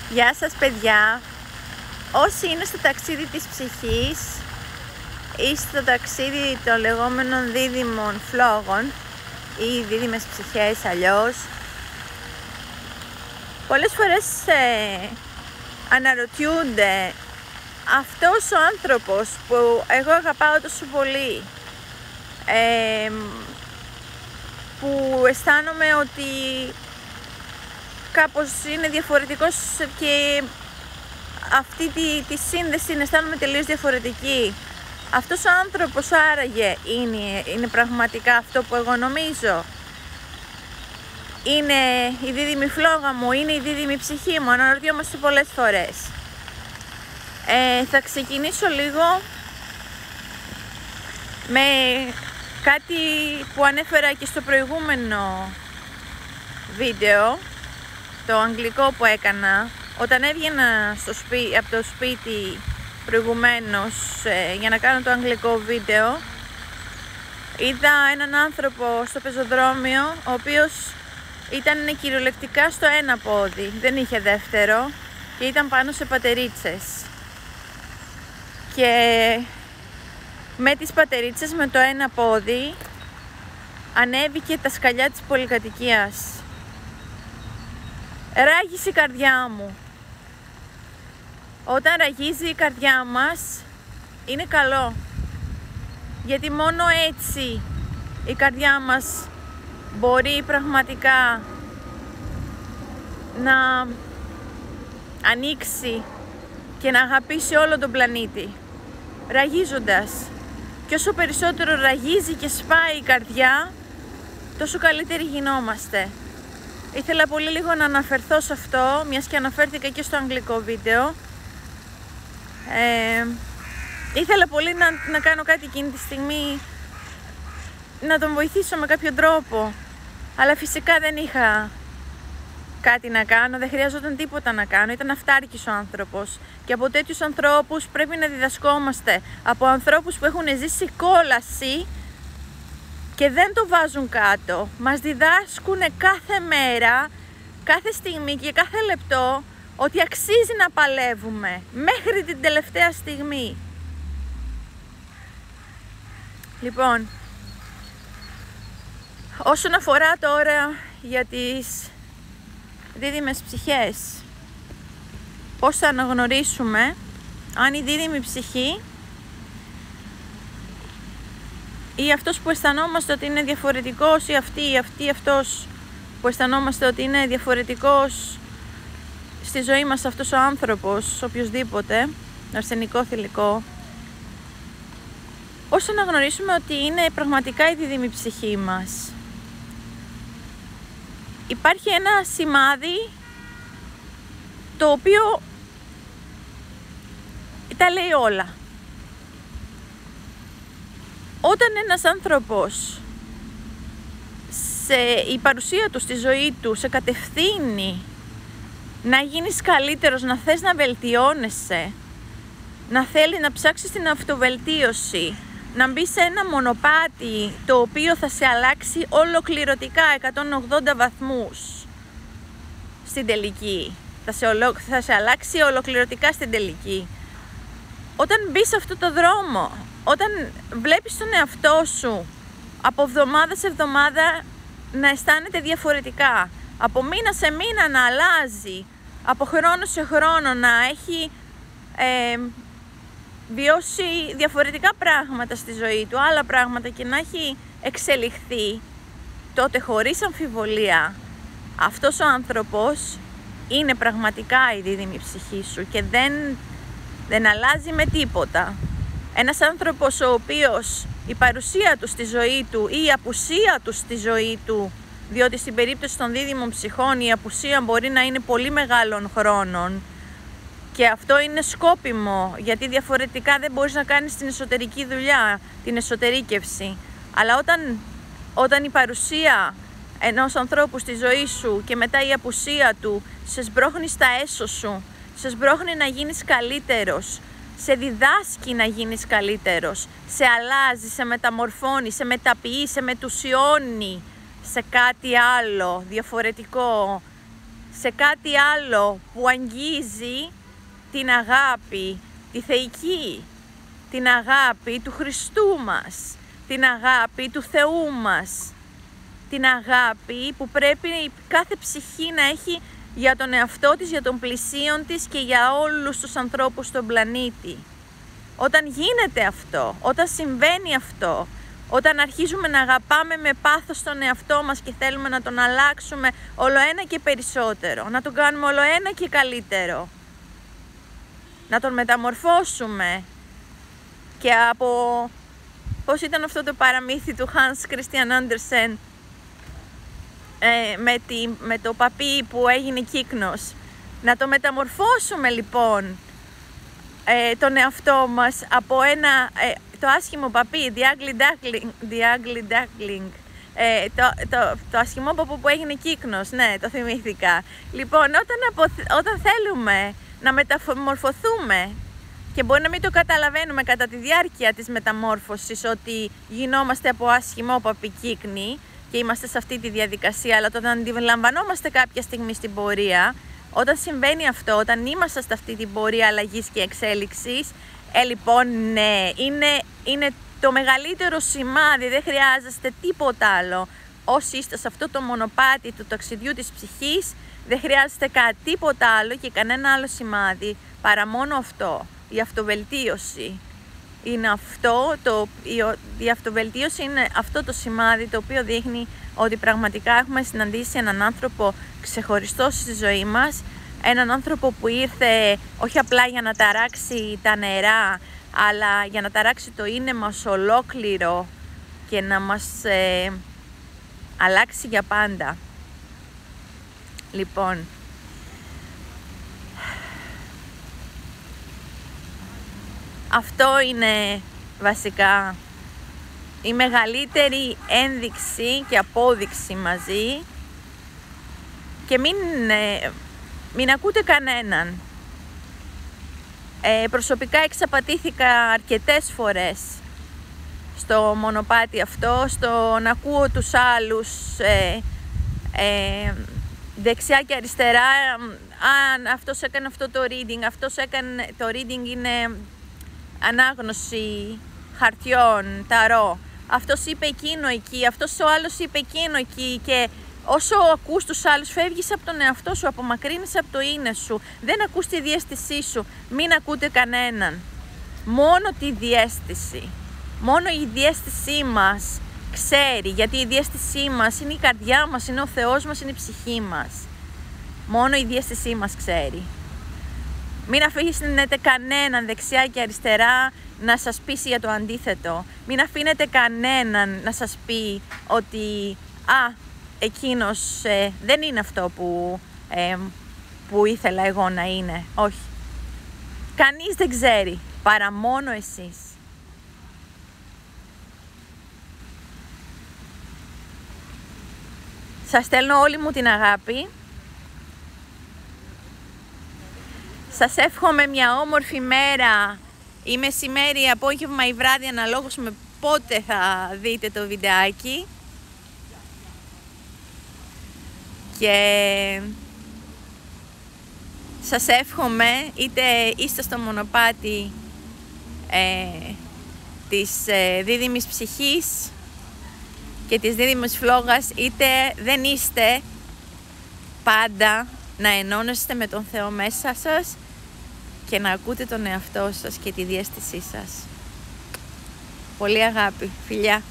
Γεια σας παιδιά, όσοι είναι στο ταξίδι της ψυχής ή στο ταξίδι των λεγόμενων δίδυμων φλόγων ή δίδυμες ψυχές αλλιώς, πολλές φορές αναρωτιούνται αυτός ο άνθρωπος που εγώ αγαπάω τόσο πολύ, που αισθάνομαι ότι κάπως είναι διαφορετικός και αυτή τη σύνδεση την αισθάνομαι τελείως διαφορετική. Αυτός ο άνθρωπος άραγε είναι πραγματικά αυτό που εγώ νομίζω? Είναι η δίδυμη φλόγα μου, είναι η δίδυμη ψυχή μου? Αναρωτιόμαστε πολλές φορές. Θα ξεκινήσω λίγο με κάτι που ανέφερα και στο προηγούμενο βίντεο, το αγγλικό που έκανα όταν έβγαινα από το σπίτι προηγουμένως για να κάνω το αγγλικό βίντεο. Είδα έναν άνθρωπο στο πεζοδρόμιο, ο οποίος ήταν κυριολεκτικά στο ένα πόδι, δεν είχε δεύτερο και ήταν πάνω σε πατερίτσες, και με τις πατερίτσες με το ένα πόδι ανέβηκε τα σκαλιά της πολυκατοικίας. Ράγισε η καρδιά μου. Όταν ραγίζει η καρδιά μας είναι καλό, γιατί μόνο έτσι η καρδιά μας μπορεί πραγματικά να ανοίξει και να αγαπήσει όλο τον πλανήτη, ραγίζοντας. Και όσο περισσότερο ραγίζει και σπάει η καρδιά, τόσο καλύτεροι γινόμαστε. Ήθελα πολύ λίγο να αναφερθώ σε αυτό, μιας και αναφέρθηκα και στο αγγλικό βίντεο. Ήθελα πολύ να κάνω κάτι εκείνη τη στιγμή, να τον βοηθήσω με κάποιο τρόπο, αλλά φυσικά δεν είχα κάτι να κάνω, δεν χρειαζόταν τίποτα να κάνω, ήταν αυτάρκης ο άνθρωπος. Και από τέτοιους ανθρώπους πρέπει να διδασκόμαστε, από ανθρώπους που έχουν ζήσει κόλαση και δεν το βάζουν κάτω. Μας διδάσκουν κάθε μέρα, κάθε στιγμή και κάθε λεπτό ότι αξίζει να παλεύουμε μέχρι την τελευταία στιγμή. Λοιπόν, όσον αφορά τώρα για τις δίδυμες ψυχές, πώς θα αναγνωρίσουμε αν η δίδυμη ψυχή ή αυτός που αισθανόμαστε ότι είναι διαφορετικός, ή αυτός που αισθανόμαστε ότι είναι διαφορετικός στη ζωή μας, αυτός ο άνθρωπος, οποιοσδήποτε, αρσενικό, θηλυκό, πώς να γνωρίσουμε ότι είναι πραγματικά η δίδυμη ψυχή μας? Υπάρχει ένα σημάδι το οποίο τα λέει όλα. Όταν ένας άνθρωπος η παρουσία του στη ζωή του σε κατευθύνει να γίνεις καλύτερος, να θες να βελτιώνεσαι, να θέλει να ψάξεις την αυτοβελτίωση, να μπει σε ένα μονοπάτι το οποίο θα σε αλλάξει ολοκληρωτικά 180 βαθμούς στην τελική, θα σε αλλάξει ολοκληρωτικά στην τελική. Όταν μπεις σε αυτό το δρόμο, όταν βλέπεις τον εαυτό σου από εβδομάδα σε εβδομάδα να αισθάνεται διαφορετικά, από μήνα σε μήνα να αλλάζει, από χρόνο σε χρόνο να έχει βιώσει διαφορετικά πράγματα στη ζωή του, άλλα πράγματα, και να έχει εξελιχθεί, τότε χωρίς αμφιβολία αυτός ο άνθρωπος είναι πραγματικά η δίδυμη ψυχή σου και δεν αλλάζει με τίποτα. Ένας άνθρωπος ο οποίος η παρουσία του στη ζωή του ή η απουσία του στη ζωή του, διότι στην περίπτωση των δίδυμων ψυχών η απουσία μπορεί να είναι πολύ μεγάλων χρόνων, και αυτό είναι σκόπιμο, γιατί διαφορετικά δεν μπορείς να κάνεις την εσωτερική δουλειά, την εσωτερήκευση. Αλλά όταν η παρουσία ενός ανθρώπου στη ζωή σου και μετά η απουσία του σε σμπρώχνει στα έσω σου, σε σμπρώχνει να γίνεις καλύτερος, σε διδάσκει να γίνεις καλύτερος, σε αλλάζει, σε μεταμορφώνει, σε μεταποιεί, σε μετουσιώνει σε κάτι άλλο διαφορετικό, σε κάτι άλλο που αγγίζει την αγάπη, τη θεϊκή, την αγάπη του Χριστού μας, την αγάπη του Θεού μας, την αγάπη που πρέπει κάθε ψυχή να έχει για τον εαυτό της, για τον πλησίον της και για όλους τους ανθρώπους στον πλανήτη. Όταν γίνεται αυτό, όταν συμβαίνει αυτό, όταν αρχίζουμε να αγαπάμε με πάθος τον εαυτό μας και θέλουμε να τον αλλάξουμε όλο ένα και περισσότερο, να τον κάνουμε όλο ένα και καλύτερο, να τον μεταμορφώσουμε και από, πώς ήταν αυτό το παραμύθι του Hans Christian Andersen, με το παπί που έγινε κύκνος, να το μεταμορφώσουμε λοιπόν τον εαυτό μας από το άσχημο παπί, the ugly duckling, το άσχημο παππού που έγινε κύκνος, ναι, το θυμήθηκα. Λοιπόν, όταν θέλουμε να μεταμορφωθούμε και μπορεί να μην το καταλαβαίνουμε κατά τη διάρκεια της μεταμόρφωσης ότι γινόμαστε από άσχημο παπί κύκνη και είμαστε σε αυτή τη διαδικασία, αλλά όταν αντιλαμβανόμαστε κάποια στιγμή στην πορεία, όταν συμβαίνει αυτό, όταν είμαστε σε αυτή την πορεία αλλαγής και εξέλιξης, λοιπόν, ναι, είναι το μεγαλύτερο σημάδι, δεν χρειάζεστε τίποτα άλλο. Όσοι είστε σε αυτό το μονοπάτι του ταξιδιού της ψυχής, δεν χρειάζεστε τίποτα άλλο και κανένα άλλο σημάδι, παρά μόνο αυτό, η αυτοβελτίωση. Είναι αυτό, η αυτοβελτίωση είναι αυτό το σημάδι το οποίο δείχνει ότι πραγματικά έχουμε συναντήσει έναν άνθρωπο ξεχωριστό στη ζωή μας, έναν άνθρωπο που ήρθε όχι απλά για να ταράξει τα νερά, αλλά για να ταράξει το είναι μας ολόκληρο και να μας αλλάξει για πάντα. Λοιπόν, αυτό είναι βασικά η μεγαλύτερη ένδειξη και απόδειξη μαζί και μην ακούτε κανέναν. Προσωπικά εξαπατήθηκα αρκετές φορές στο μονοπάτι αυτό, στο να ακούω τους άλλους δεξιά και αριστερά. Αν αυτός έκανε αυτό το reading, αυτός έκανε το reading, είναι ανάγνωση χαρτιών, ταρό. Αυτός είπε εκείνο εκεί, αυτός ο άλλος είπε εκείνο εκεί και όσο ακούς τους άλλους φεύγεις από τον εαυτό σου, απομακρύνεις από το είναι σου, δεν ακούς τη διαίσθησή σου, μην ακούτε κανέναν. Μόνο τη διαίσθηση, μόνο η διαίσθησή μας ξέρει, γιατί η διαίσθησή μας είναι η καρδιά μας, είναι ο Θεός μας, είναι η ψυχή μας. Μόνο η διαίσθησή μας ξέρει. Μην αφήνετε κανέναν δεξιά και αριστερά να σας πείσει για το αντίθετο. Μην αφήνετε κανέναν να σας πει ότι εκείνος δεν είναι αυτό που ήθελα εγώ να είναι. Όχι. Κανείς δεν ξέρει, παρά μόνο εσείς. Σας στέλνω όλη μου την αγάπη. Σας εύχομαι μια όμορφη μέρα ή μεσημέρι, απόγευμα ή βράδυ, αναλόγως με πότε θα δείτε το βιντεάκι. Και σας εύχομαι, είτε είστε στο μονοπάτι της δίδυμης ψυχής και της δίδυμης φλόγας, είτε δεν είστε, πάντα να ενώνεστε με τον Θεό μέσα σας και να ακούτε τον εαυτό σας και τη διαίσθησή σας. Πολύ αγάπη, φιλιά!